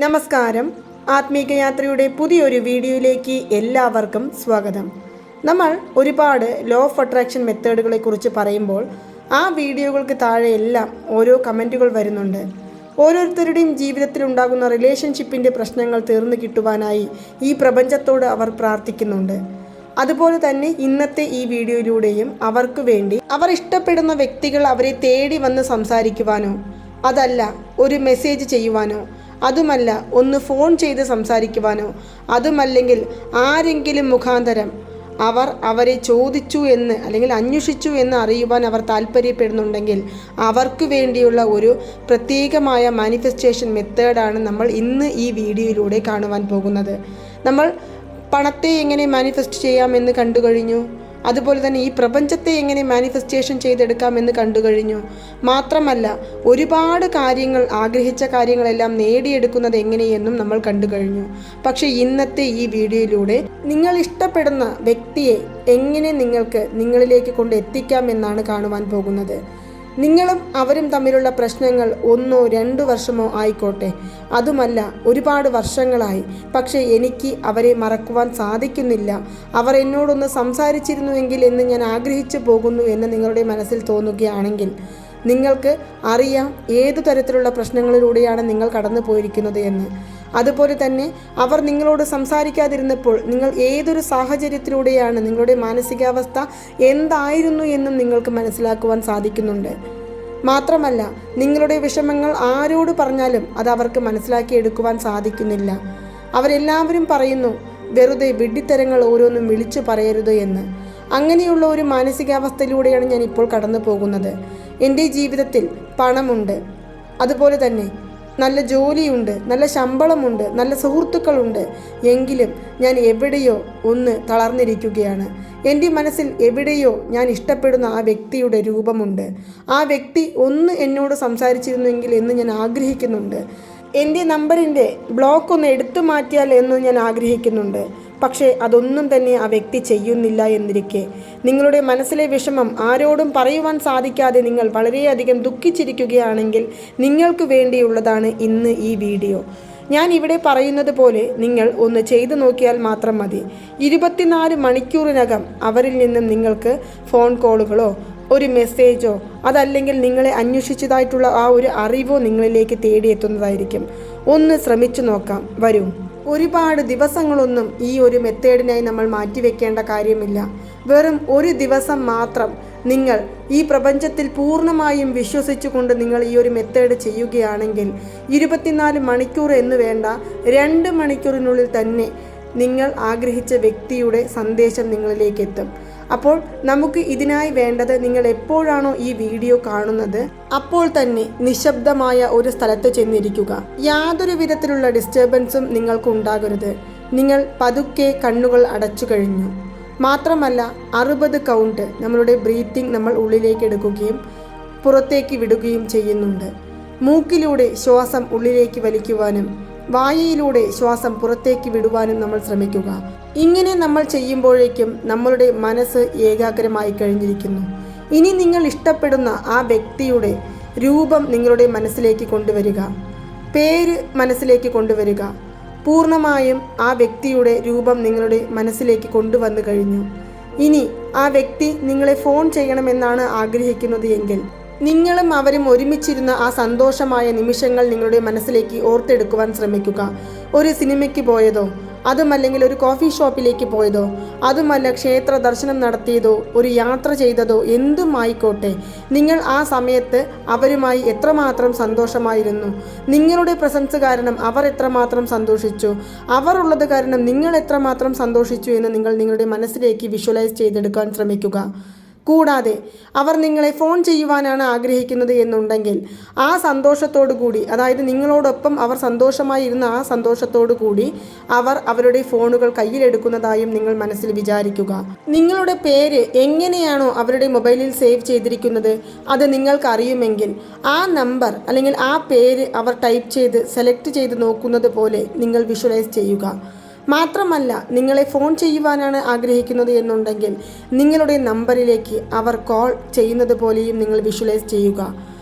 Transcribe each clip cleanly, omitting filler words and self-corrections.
നമസ്കാരം. ആത്മീകയാത്രയുടെ പുതിയൊരു വീഡിയോയിലേക്ക് എല്ലാവർക്കും സ്വാഗതം. നമ്മൾ ഒരുപാട് ലോ ഓഫ് അട്രാക്ഷൻ മെത്തേഡുകളെ കുറിച്ച് പറയുമ്പോൾ ആ വീഡിയോകൾക്ക് താഴെയെല്ലാം ഓരോ കമൻറ്റുകൾ വരുന്നുണ്ട്. ഓരോരുത്തരുടെയും ജീവിതത്തിൽ ഉണ്ടാകുന്ന റിലേഷൻഷിപ്പിൻ്റെ പ്രശ്നങ്ങൾ തീർന്നു കിട്ടുവാനായി ഈ പ്രപഞ്ചത്തോട് അവർ പ്രാർത്ഥിക്കുന്നുണ്ട്. അതുപോലെ തന്നെ ഇന്നത്തെ ഈ വീഡിയോയിലൂടെയും അവർക്ക് വേണ്ടി അവർ ഇഷ്ടപ്പെടുന്ന വ്യക്തികൾ അവരെ തേടി വന്ന് സംസാരിക്കുവാനോ അതല്ല ഒരു മെസ്സേജ് ചെയ്യുവാനോ അതുമല്ല ഒന്ന് ഫോൺ ചെയ്ത് സംസാരിക്കുവാനോ അതുമല്ലെങ്കിൽ ആരെങ്കിലും മുഖാന്തരം അവരെ ചോദിച്ചു എന്ന് അല്ലെങ്കിൽ അന്വേഷിച്ചു എന്ന് അറിയുവാൻ അവർ താല്പര്യപ്പെടുന്നുണ്ടെങ്കിൽ അവർക്ക് വേണ്ടിയുള്ള ഒരു പ്രത്യേകമായ മാനിഫെസ്റ്റേഷൻ മെത്തേഡാണ് നമ്മൾ ഇന്ന് ഈ വീഡിയോയിലൂടെ കാണുവാൻ പോകുന്നത്. നമ്മൾ പണത്തെ എങ്ങനെ മാനിഫെസ്റ്റ് ചെയ്യാമെന്ന് കണ്ടു കഴിഞ്ഞു. അതുപോലെ തന്നെ ഈ പ്രപഞ്ചത്തെ എങ്ങനെ മാനിഫെസ്റ്റേഷൻ ചെയ്തെടുക്കാമെന്ന് കണ്ടു കഴിഞ്ഞു. മാത്രമല്ല ഒരുപാട് കാര്യങ്ങൾ, ആഗ്രഹിച്ച കാര്യങ്ങളെല്ലാം നേടിയെടുക്കുന്നത് എങ്ങനെയെന്നും നമ്മൾ കണ്ടു കഴിഞ്ഞു. പക്ഷേ ഇന്നത്തെ ഈ വീഡിയോയിലൂടെ നിങ്ങൾ ഇഷ്ടപ്പെടുന്ന വ്യക്തിയെ എങ്ങനെ നിങ്ങൾക്ക് നിങ്ങളിലേക്ക് കൊണ്ട് എത്തിക്കാമെന്നാണ് കാണുവാൻ പോകുന്നത്. നിങ്ങളും അവരും തമ്മിലുള്ള പ്രശ്നങ്ങൾ 1-2 വർഷമോ ആയിക്കോട്ടെ, അതുമല്ല ഒരുപാട് വർഷങ്ങളായി, പക്ഷേ എനിക്ക് അവരെ മറക്കുവാൻ സാധിക്കുന്നില്ല, അവർ എന്നോടൊന്ന് സംസാരിച്ചിരുന്നുവെങ്കിൽ എന്ന് ഞാൻ ആഗ്രഹിച്ചു പോകുന്നു എന്ന് നിങ്ങളുടെ മനസ്സിൽ തോന്നുകയാണെങ്കിൽ നിങ്ങൾക്ക് അറിയാം ഏതു തരത്തിലുള്ള പ്രശ്നങ്ങളിലൂടെയാണ് നിങ്ങൾ കടന്നു പോയിരിക്കുന്നത് എന്ന്. അതുപോലെ തന്നെ അവർ നിങ്ങളോട് സംസാരിക്കാതിരുന്നപ്പോൾ നിങ്ങൾ ഏതൊരു സാഹചര്യത്തിലൂടെയാണ്, നിങ്ങളുടെ മാനസികാവസ്ഥ എന്തായിരുന്നു എന്നും നിങ്ങൾക്ക് മനസ്സിലാക്കുവാൻ സാധിക്കുന്നുണ്ട്. മാത്രമല്ല നിങ്ങളുടെ വിഷമങ്ങൾ ആരോട് പറഞ്ഞാലും അത് അവർക്ക് മനസ്സിലാക്കിയെടുക്കുവാൻ സാധിക്കുന്നില്ല. അവരെല്ലാവരും പറയുന്നു വെറുതെ വിഡ്ഢിത്തരങ്ങൾ ഓരോന്നും വിളിച്ചു പറയരുത് എന്ന്. അങ്ങനെയുള്ള ഒരു മാനസികാവസ്ഥയിലൂടെയാണ് ഞാൻ ഇപ്പോൾ കടന്നു പോകുന്നത്. എൻ്റെ ജീവിതത്തിൽ പണമുണ്ട്, അതുപോലെ തന്നെ നല്ല ജോലിയുണ്ട്, നല്ല ശമ്പളമുണ്ട്, നല്ല സുഹൃത്തുക്കളുണ്ട്. എങ്കിലും ഞാൻ എവിടെയോ ഒന്ന് തളർന്നിരിക്കുകയാണ്. എൻ്റെ മനസ്സിൽ എവിടെയോ ഞാൻ ഇഷ്ടപ്പെടുന്ന ആ വ്യക്തിയുടെ രൂപമുണ്ട്. ആ വ്യക്തി ഒന്ന് എന്നോട് സംസാരിച്ചിരുന്നെങ്കിൽ എന്ന് ഞാൻ ആഗ്രഹിക്കുന്നുണ്ട്. എൻ്റെ നമ്പറിൻ്റെ ബ്ലോക്ക് ഒന്ന് എടുത്തു മാറ്റിയാൽ എന്ന് ഞാൻ ആഗ്രഹിക്കുന്നുണ്ട്. പക്ഷേ അതൊന്നും തന്നെ ആ വ്യക്തി ചെയ്യുന്നില്ല എന്നിരിക്കെ നിങ്ങളുടെ മനസ്സിലെ വിഷമം ആരോടും പറയുവാൻ സാധിക്കാതെ നിങ്ങൾ വളരെയധികം ദുഃഖിച്ചിരിക്കുകയാണെങ്കിൽ നിങ്ങൾക്ക് വേണ്ടിയുള്ളതാണ് ഇന്ന് ഈ വീഡിയോ. ഞാൻ ഇവിടെ പറയുന്നത് പോലെ നിങ്ങൾ ഒന്ന് ചെയ്തു നോക്കിയാൽ മാത്രം മതി. 24 മണിക്കൂറിനകം അവരിൽ നിന്നും നിങ്ങൾക്ക് ഫോൺ കോളുകളോ ഒരു മെസ്സേജോ അതല്ലെങ്കിൽ നിങ്ങളെ അന്വേഷിച്ചതായിട്ടുള്ള ആ ഒരു അറിവോ നിങ്ങളിലേക്ക് തേടിയെത്തുന്നതായിരിക്കും. ഒന്ന് ശ്രമിച്ചു നോക്കാം. വരൂ. ഒരുപാട് ദിവസങ്ങളൊന്നും ഈ ഒരു മെത്തേഡിനായി നമ്മൾ മാറ്റിവെക്കേണ്ട കാര്യമില്ല. വെറും ഒരു ദിവസം മാത്രം നിങ്ങൾ ഈ പ്രപഞ്ചത്തിൽ പൂർണ്ണമായും വിശ്വസിച്ചുകൊണ്ട് നിങ്ങൾ ഈ ഒരു മെത്തേഡ് ചെയ്യുകയാണെങ്കിൽ 24 മണിക്കൂർ എന്ന് വേണ്ട, 2 മണിക്കൂറിനുള്ളിൽ തന്നെ നിങ്ങൾ ആഗ്രഹിച്ച വ്യക്തിയുടെ സന്ദേശം നിങ്ങളിലേക്ക് എത്തും. അപ്പോൾ നമുക്ക് ഇതിനായി വേണ്ടത്, നിങ്ങൾ എപ്പോഴാണോ ഈ വീഡിയോ കാണുന്നത് അപ്പോൾ തന്നെ നിശബ്ദമായ ഒരു സ്ഥലത്ത് ചെന്നിരിക്കുക. യാതൊരു വിധത്തിലുള്ള ഡിസ്റ്റർബൻസും നിങ്ങൾക്ക് ഉണ്ടാകരുത്. നിങ്ങൾ പതുക്കെ കണ്ണുകൾ അടച്ചു കഴിഞ്ഞു. മാത്രമല്ല 60 കൗണ്ട് നമ്മളുടെ ബ്രീത്തിങ് നമ്മൾ ഉള്ളിലേക്ക് എടുക്കുകയും പുറത്തേക്ക് വിടുകയും ചെയ്യുന്നുണ്ട്. മൂക്കിലൂടെ ശ്വാസം ഉള്ളിലേക്ക് വലിക്കുവാനും വായയിലൂടെ ശ്വാസം പുറത്തേക്ക് വിടുവാനും നമ്മൾ ശ്രമിക്കുക. ഇങ്ങനെ നമ്മൾ ചെയ്യുമ്പോഴേക്കും നമ്മളുടെ മനസ്സ് ഏകാഗ്രമായി കഴിഞ്ഞിരിക്കുന്നു. ഇനി നിങ്ങൾ ഇഷ്ടപ്പെടുന്ന ആ വ്യക്തിയുടെ രൂപം നിങ്ങളുടെ മനസ്സിലേക്ക് കൊണ്ടുവരിക, പേര് മനസ്സിലേക്ക് കൊണ്ടുവരിക. പൂർണ്ണമായും ആ വ്യക്തിയുടെ രൂപം നിങ്ങളുടെ മനസ്സിലേക്ക് കൊണ്ടുവന്നു കഴിഞ്ഞു. ഇനി ആ വ്യക്തി നിങ്ങളെ ഫോൺ ചെയ്യണമെന്നാണ് ആഗ്രഹിക്കുന്നത് എങ്കിൽ നിങ്ങളും അവരും ഒരുമിച്ചിരുന്ന ആ സന്തോഷമായ നിമിഷങ്ങൾ നിങ്ങളുടെ മനസ്സിലേക്ക് ഓർത്തെടുക്കുവാൻ ശ്രമിക്കുക. ഒരു സിനിമയ്ക്ക് പോയതോ, അതുമല്ലെങ്കിൽ ഒരു കോഫി ഷോപ്പിലേക്ക് പോയതോ, അതുമല്ല ക്ഷേത്ര ദർശനം നടത്തിയതോ, ഒരു യാത്ര ചെയ്തതോ എന്തുമായിക്കോട്ടെ, നിങ്ങൾ ആ സമയത്ത് അവരുമായി എത്രമാത്രം സന്തോഷമായിരുന്നു, നിങ്ങളുടെ പ്രസൻസ് കാരണം അവർ എത്രമാത്രം സന്തോഷിച്ചു, അവർ ഉള്ളത് കാരണം നിങ്ങൾ എത്രമാത്രം സന്തോഷിച്ചു എന്ന് നിങ്ങൾ നിങ്ങളുടെ മനസ്സിലേക്ക് വിഷ്വലൈസ് ചെയ്തെടുക്കാൻ ശ്രമിക്കുക. കൂടാതെ അവർ നിങ്ങളെ ഫോൺ ചെയ്യുവാനാണ് ആഗ്രഹിക്കുന്നത് എന്നുണ്ടെങ്കിൽ ആ സന്തോഷത്തോടു കൂടി, അതായത് നിങ്ങളോടൊപ്പം അവർ സന്തോഷമായി ഇരുന്ന ആ സന്തോഷത്തോടു കൂടി അവർ അവരുടെ ഫോണുകൾ കയ്യിലെടുക്കുന്നതായും നിങ്ങൾ മനസ്സിൽ വിചാരിക്കുക. നിങ്ങളുടെ പേര് എങ്ങനെയാണോ അവരുടെ മൊബൈലിൽ സേവ് ചെയ്തിരിക്കുന്നത് അത് നിങ്ങൾക്കറിയുമെങ്കിൽ ആ നമ്പർ അല്ലെങ്കിൽ ആ പേര് അവർ ടൈപ്പ് ചെയ്ത് സെലക്ട് ചെയ്ത് നോക്കുന്നത് പോലെ നിങ്ങൾ വിഷ്വലൈസ് ചെയ്യുക. മാത്രമല്ല നിങ്ങളെ ഫോൺ ചെയ്യുവാനാണ് ആഗ്രഹിക്കുന്നത് എന്നുണ്ടെങ്കിൽ നിങ്ങളുടെ നമ്പറിലേക്ക് അവർ കോൾ ചെയ്യുന്നത് പോലെയും നിങ്ങൾ വിഷ്വലൈസ് ചെയ്യുക.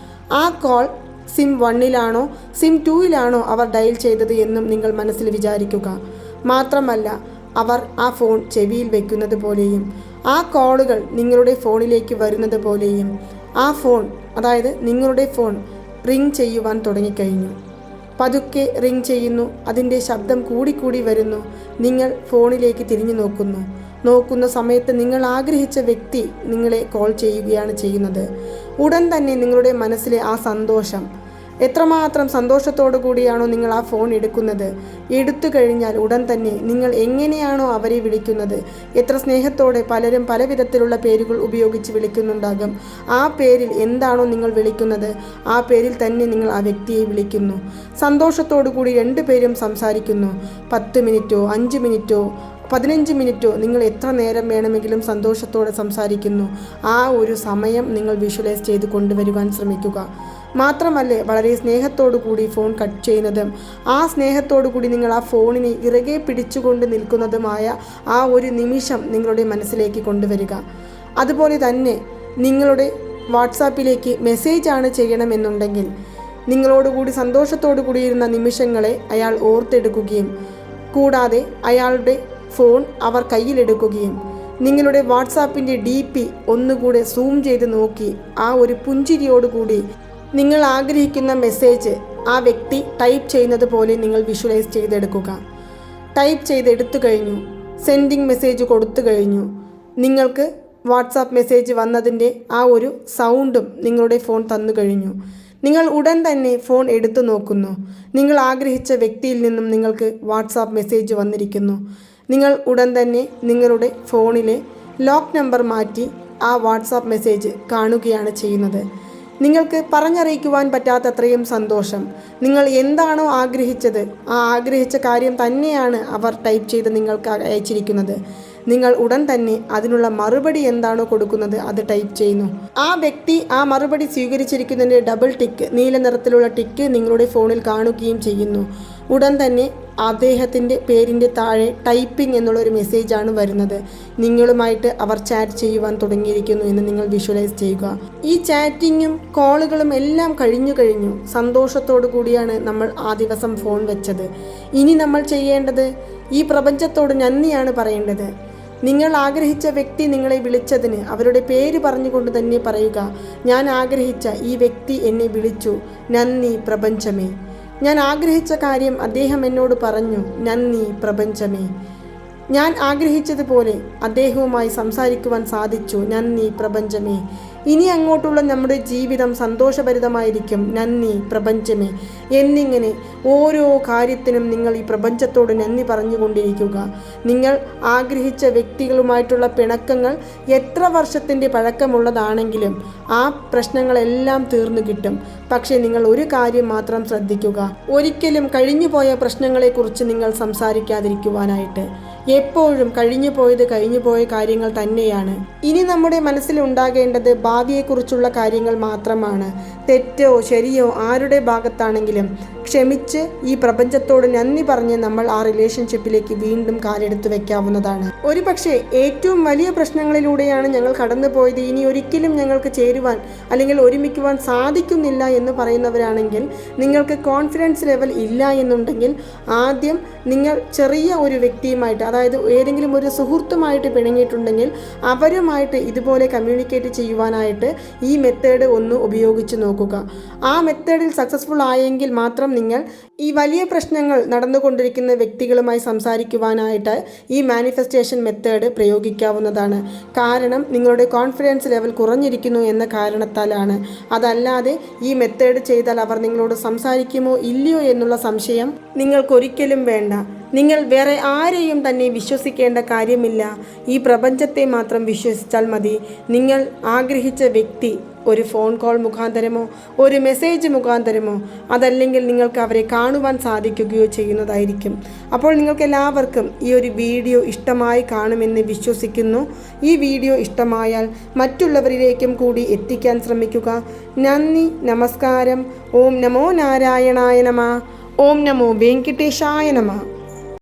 ആ കോൾ SIM 1-ലാണോ SIM 2-ലാണോ അവർ ഡയൽ ചെയ്തത് എന്നും നിങ്ങൾ മനസ്സിൽ വിചാരിക്കുക. മാത്രമല്ല, അവർ ആ ഫോൺ ചെവിയിൽ വയ്ക്കുന്നത് പോലെയും ആ കോളുകൾ നിങ്ങളുടെ ഫോണിലേക്ക് വരുന്നത് പോലെയും ആ ഫോൺ, അതായത് നിങ്ങളുടെ ഫോൺ റിംഗ് ചെയ്യുവാൻ തുടങ്ങിക്കഴിഞ്ഞു. പതുക്കെ റിംഗ് ചെയ്യുന്നു. അതിൻ്റെ ശബ്ദം കൂടിക്കൂടി വരുന്നു. നിങ്ങൾ ഫോണിലേക്ക് തിരിഞ്ഞു നോക്കുന്ന സമയത്ത് നിങ്ങൾ ആഗ്രഹിച്ച വ്യക്തി നിങ്ങളെ കോൾ ചെയ്യുകയാണ് ചെയ്യുന്നത്. ഉടൻ തന്നെ നിങ്ങളുടെ മനസ്സിലെ ആ സന്തോഷം, എത്രമാത്രം സന്തോഷത്തോടു കൂടിയാണോ നിങ്ങൾ ആ ഫോൺ എടുക്കുന്നത്, എടുത്തു കഴിഞ്ഞാൽ ഉടൻ തന്നെ നിങ്ങൾ എങ്ങനെയാണോ അവരെ വിളിക്കുന്നത്, എത്ര സ്നേഹത്തോടെ പലരും പല വിധത്തിലുള്ള പേരുകൾ ഉപയോഗിച്ച് വിളിക്കുന്നുണ്ടാകും. ആ പേരിൽ എന്താണോ നിങ്ങൾ വിളിക്കുന്നത് ആ പേരിൽ തന്നെ നിങ്ങൾ ആ വ്യക്തിയെ വിളിക്കുന്നു. സന്തോഷത്തോടു കൂടി രണ്ടുപേരും സംസാരിക്കുന്നു. 10 മിനിറ്റോ 5 മിനിറ്റോ 15 മിനിറ്റോ നിങ്ങൾ എത്ര നേരം വേണമെങ്കിലും സന്തോഷത്തോടെ സംസാരിക്കുന്നു. ആ ഒരു സമയം നിങ്ങൾ വിഷ്വലൈസ് ചെയ്ത് കൊണ്ടുവരുവാൻ ശ്രമിക്കുക. മാത്രമല്ല, വളരെ സ്നേഹത്തോടു കൂടി ഫോൺ കട്ട് ചെയ്യുന്നതും ആ സ്നേഹത്തോടു കൂടി നിങ്ങൾ ആ ഫോണിനെ ഇറുകെ പിടിച്ചുകൊണ്ട് നിൽക്കുന്നതുമായ ആ ഒരു നിമിഷം നിങ്ങളുടെ മനസ്സിലേക്ക് കൊണ്ടുവരിക. അതുപോലെ തന്നെ നിങ്ങളുടെ വാട്സാപ്പിലേക്ക് മെസ്സേജാണ് ചെയ്യണമെന്നുണ്ടെങ്കിൽ നിങ്ങളോടുകൂടി സന്തോഷത്തോടു കൂടിയിരുന്ന നിമിഷങ്ങളെ അയാൾ ഓർത്തെടുക്കുകയും കൂടാതെ അയാളുടെ ഫോൺ അവർ കയ്യിലെടുക്കുകയും നിങ്ങളുടെ വാട്സാപ്പിൻ്റെ DP ഒന്നുകൂടെ സൂം ചെയ്ത് നോക്കി ആ ഒരു പുഞ്ചിരിയോടുകൂടി നിങ്ങൾ ആഗ്രഹിക്കുന്ന മെസ്സേജ് ആ വ്യക്തി ടൈപ്പ് ചെയ്യുന്നത് പോലെ നിങ്ങൾ വിഷ്വലൈസ് ചെയ്തെടുക്കുക. ടൈപ്പ് ചെയ്തെടുത്തു കഴിഞ്ഞു, സെൻഡിങ് മെസ്സേജ് കൊടുത്തു കഴിഞ്ഞു, നിങ്ങൾക്ക് വാട്സാപ്പ് മെസ്സേജ് വന്നതിൻ്റെ ആ ഒരു സൗണ്ടും നിങ്ങളുടെ ഫോൺ തന്നു കഴിഞ്ഞു. നിങ്ങൾ ഉടൻ തന്നെ ഫോൺ എടുത്തു നോക്കുന്നു. നിങ്ങൾ ആഗ്രഹിച്ച വ്യക്തിയിൽ നിന്നും നിങ്ങൾക്ക് വാട്സാപ്പ് മെസ്സേജ് വന്നിരിക്കുന്നു. നിങ്ങൾ ഉടൻ തന്നെ നിങ്ങളുടെ ഫോണിലെ ലോക്ക് നമ്പർ മാറ്റി ആ വാട്സാപ്പ് മെസ്സേജ് കാണുകയാണ് ചെയ്യുന്നത്. നിങ്ങൾക്ക് പറഞ്ഞറിയിക്കുവാൻ പറ്റാത്തത്രയും സന്തോഷം. നിങ്ങൾ എന്താണോ ആഗ്രഹിച്ചത് ആ ആഗ്രഹിച്ച കാര്യം തന്നെയാണ് അവർ ടൈപ്പ് ചെയ്ത് നിങ്ങൾക്ക് അയച്ചിരിക്കുന്നത്. നിങ്ങൾ ഉടൻ തന്നെ അതിനുള്ള മറുപടി എന്താണോ കൊടുക്കുന്നത് അത് ടൈപ്പ് ചെയ്യുന്നു. ആ വ്യക്തി ആ മറുപടി സ്വീകരിച്ചിരിക്കുന്നതിൻ്റെ ഡബിൾ ടിക്ക്, നീല നിറത്തിലുള്ള ടിക്ക് നിങ്ങളുടെ ഫോണിൽ കാണുകയും ചെയ്യുന്നു. ഉടൻ തന്നെ അദ്ദേഹത്തിൻ്റെ പേരിൻ്റെ താഴെ ടൈപ്പിംഗ് എന്നുള്ളൊരു മെസ്സേജാണ് വരുന്നത്. നിങ്ങളുമായിട്ട് അവർ ചാറ്റ് ചെയ്യുവാൻ തുടങ്ങിയിരിക്കുന്നു എന്ന് നിങ്ങൾ വിഷ്വലൈസ് ചെയ്യുക. ഈ ചാറ്റിങ്ങും കോളുകളും എല്ലാം കഴിഞ്ഞു. സന്തോഷത്തോടു കൂടിയാണ് നമ്മൾ ആ ദിവസം ഫോൺ വെച്ചത്. ഇനി നമ്മൾ ചെയ്യേണ്ടത് ഈ പ്രപഞ്ചത്തോട് നന്ദിയാണ് പറയേണ്ടത്. നിങ്ങൾ ആഗ്രഹിച്ച വ്യക്തി നിങ്ങളെ വിളിച്ചതിന് അവരുടെ പേര് പറഞ്ഞുകൊണ്ട് തന്നെ പറയുക, ഞാൻ ആഗ്രഹിച്ച ഈ വ്യക്തി എന്നെ വിളിച്ചു, നന്ദി പ്രപഞ്ചമേ. ഞാൻ ആഗ്രഹിച്ച കാര്യം അദ്ദേഹം എന്നോട് പറഞ്ഞു, നന്ദി പ്രപഞ്ചമേ. ഞാൻ ആഗ്രഹിച്ചതുപോലെ അദ്ദേഹവുമായി സംസാരിക്കുവാൻ സാധിച്ചു, നന്ദി പ്രപഞ്ചമേ. ഇനി അങ്ങോട്ടുള്ള നമ്മുടെ ജീവിതം സന്തോഷഭരിതമായിരിക്കും, നന്ദി പ്രപഞ്ചമേ. എന്നിങ്ങനെ ഓരോ കാര്യത്തിനും നിങ്ങൾ ഈ പ്രപഞ്ചത്തോട് നന്ദി പറഞ്ഞുകൊണ്ടിരിക്കുക. നിങ്ങൾ ആഗ്രഹിച്ച വ്യക്തികളുമായിട്ടുള്ള പിണക്കങ്ങൾ എത്ര വർഷത്തിൻ്റെ പഴക്കമുള്ളതാണെങ്കിലും ആ പ്രശ്നങ്ങളെല്ലാം തീർന്നു കിട്ടും. പക്ഷേ നിങ്ങൾ ഒരു കാര്യം മാത്രം ശ്രദ്ധിക്കുക, ഒരിക്കലും കഴിഞ്ഞുപോയ പ്രശ്നങ്ങളെക്കുറിച്ച് നിങ്ങൾ സംസാരിക്കാതിരിക്കുവാനായിട്ട്. എപ്പോഴും കഴിഞ്ഞുപോയ കാര്യങ്ങൾ തന്നെയാണ്. ഇനി നമ്മുടെ മനസ്സിൽ ഉണ്ടാകേണ്ടത് ഭാവിയെക്കുറിച്ചുള്ള കാര്യങ്ങൾ മാത്രമാണ്. തെറ്റോ ശരിയോ ആരുടെ ഭാഗത്താണെങ്കിലും ക്ഷമിച്ച് ഈ പ്രപഞ്ചത്തോട് നന്ദി പറഞ്ഞ് നമ്മൾ ആ റിലേഷൻഷിപ്പിലേക്ക് വീണ്ടും കാലെടുത്ത് വെക്കാവുന്നതാണ്. ഒരു പക്ഷേ ഏറ്റവും വലിയ പ്രശ്നങ്ങളിലൂടെയാണ് ഞങ്ങൾ കടന്നുപോയത്, ഇനി ഒരിക്കലും ഞങ്ങൾക്ക് ചേരുവാൻ അല്ലെങ്കിൽ ഒരുമിക്കുവാൻ സാധിക്കുന്നില്ല എന്ന് പറയുന്നവരാണെങ്കിൽ, നിങ്ങൾക്ക് കോൺഫിഡൻസ് ലെവൽ ഇല്ല എന്നുണ്ടെങ്കിൽ ആദ്യം നിങ്ങൾ ചെറിയ ഒരു വ്യക്തിയുമായിട്ട്, അതായത് ഏതെങ്കിലും ഒരു സുഹൃത്തുമായിട്ട് പിണങ്ങിയിട്ടുണ്ടെങ്കിൽ അവരുമായിട്ട് ഇതുപോലെ കമ്മ്യൂണിക്കേറ്റ് ചെയ്യുവാനായിട്ട് ഈ മെത്തേഡ് ഒന്ന് ഉപയോഗിച്ച് നോക്കുക. ആ മെത്തേഡിൽ സക്സസ്ഫുൾ ആയെങ്കിൽ മാത്രം നിങ്ങൾ ഈ വലിയ പ്രശ്നങ്ങൾ നടന്നുകൊണ്ടിരിക്കുന്ന വ്യക്തികളുമായി സംസാരിക്കുവാനായിട്ട് ഈ മാനിഫെസ്റ്റേഷൻ മെത്തേഡ് പ്രയോഗിക്കാവുന്നതാണ്. കാരണം നിങ്ങളുടെ കോൺഫിഡൻസ് ലെവൽ കുറഞ്ഞിരിക്കുന്നു എന്ന കാരണത്താലാണ്. അതല്ലാതെ ഈ മെത്തേഡ് ചെയ്താൽ അവർ നിങ്ങളോട് സംസാരിക്കുമോ ഇല്ലയോ എന്നുള്ള സംശയം നിങ്ങൾക്കൊരിക്കലും വേണ്ട. നിങ്ങൾ വേറെ ആരെയും തന്നെ വിശ്വസിക്കേണ്ട കാര്യമില്ല. ഈ പ്രപഞ്ചത്തെ മാത്രം വിശ്വസിച്ചാൽ മതി. നിങ്ങൾ ആഗ്രഹിച്ച വ്യക്തി ഒരു ഫോൺ കോൾ മുഖാന്തരമോ ഒരു മെസ്സേജ് മുഖാന്തരമോ അതല്ലെങ്കിൽ നിങ്ങൾക്ക് അവരെ കാണുവാൻ സാധിക്കുകയോ ചെയ്യുന്നതായിരിക്കും. അപ്പോൾ നിങ്ങൾക്ക് എല്ലാവർക്കും ഈ ഒരു വീഡിയോ ഇഷ്ടമായി കാണുമെന്ന് വിശ്വസിക്കുന്നു. ഈ വീഡിയോ ഇഷ്ടമായാൽ മറ്റുള്ളവരിലേക്കും കൂടി എത്തിക്കാൻ ശ്രമിക്കുക. നന്ദി, നമസ്കാരം. ഓം നമോ നാരായണായ നമഃ. ഓം നമോ വെങ്കിടേശായ നമഃ.